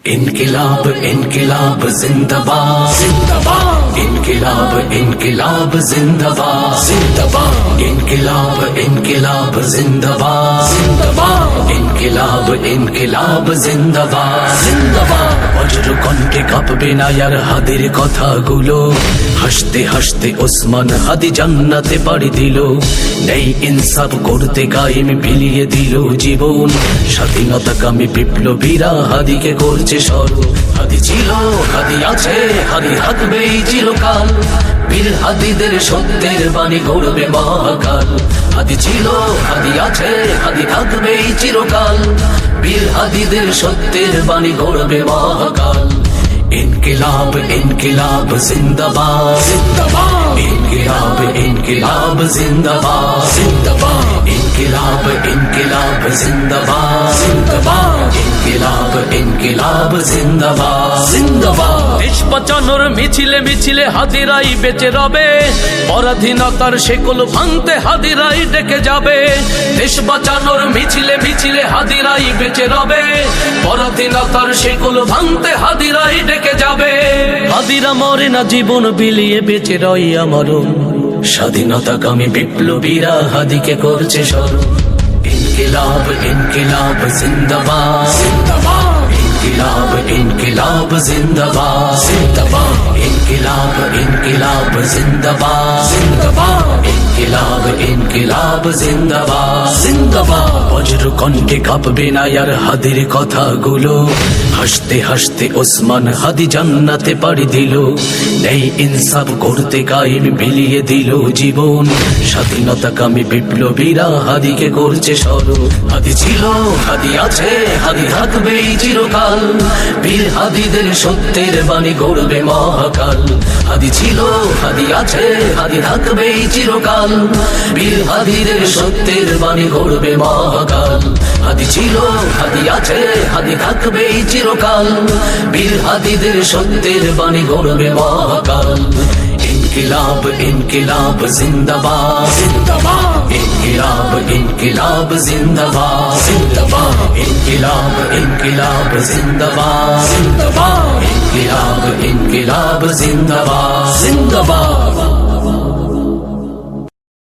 इनकिलाब इनकिलाब जिंदाबाद जिंदाबाद इनकिलाब इनकिलाब जिंदाबाद जिंदाबाद इनकिलाब इनकिलाब जिंदाबाद जिंदाबाद इनकिलाब इनकिलाब जिंदाबाद जिंदाबाद বজ্র কণ্ঠে কাঁপবে না আর হাদির কথাগুলো হাসতে হাসতে ওসমান হাদি জান্নাতে পাড়ি দিল নেই ইনসাফ করতে কায়েম বিলিয়ে দিল জীবন স্বাধীনতাকামী বিপ্লবীরা হাদিকে করছে স্মরণ হাদি ছিল হাদি আছে হাদি থাকবে চিরকাল বীর হাদিদের সত্যের বাণী গড়বে মহাকাল হাদি ছিল হাদি আছে হাদি থাকবে চিরকাল বীর হাদিদের সত্যের বাণী গড়বে মহাকাল इनकिलाब इनकिलाब जिंदाबाद जिंदाबाद इनकिलाब इनकिलाब जिंदाबाद जिंदाबाद इनकिलाब इनकिलाब जिंदाबाद जिंदाबाद इनकिलाब इनकिलाब जिंदाबाद जिंदाबाद দেশ বাঁচানোর মিছিলে মিছিলে হাদিরাই বেঁচে রবে পরাধীনতার শেকল ভাঙতে হাদিরাই ডেকে যাবে দেশ বাঁচানোর মিছিলে মিছিলে হাদিরাই বেঁচে রবে পরাধীনতার শেকল ভাঙতে হাদিরাই ডেকে যাবে হাদিরা মরে না জীবন বিলিয়ে বেঁচে রই আমরণ স্বাধীনতাকামী বিপ্লবীরা হাদিকে করছে স্মরণ इनकिलाब इनकिलाब जिंदाबाद जिंदाबाद इनकिलाब इनकिलाब जिंदाबाद जिंदाबाद इनकिलाब इनकिलाब जिंदाबाद जिंदाबाद इनकिलाब इनकिलाब जिंदाबाद जिंदाबाद বজ্র কণ্ঠে কাঁপবে না আর হাদির কথাগুলো হাসতে হাসতে ওসমান হাদি জান্নাতে পাড়ি দিল নেই ইনসাফ করতে কায়েম বিলিয়ে দিল জীবন স্বাধীনতাকামী বিপ্লবীরা হাদিকে করছে স্মরণ হাদি ছিল হাদি আছে হাদি থাকবে চিরকাল বীর হাদিদের সত্যের বাণী গড়বে মহাকাল হাদি ছিল হাদি আছে হাদি থাকবে চিরকাল বীর হাদিদের সত্যের বাণী গড়বে মহাকাল হাদি ছিল হাদি আছে হাদি থাকবে চিরকাল বীর হাদিদের সত্যের বাণী গড়বে মহাকাল इनकिलाब इनकिलाब जिंदाबाद जिंदाबाद इनकिलाब इनकिलाब जिंदाबाद जिंदाबाद इनकिलाब इनकिलाब जिंदाबाद जिंदाबाद इनकिलाब इनकिलाब जिंदाबाद जिंदाबाद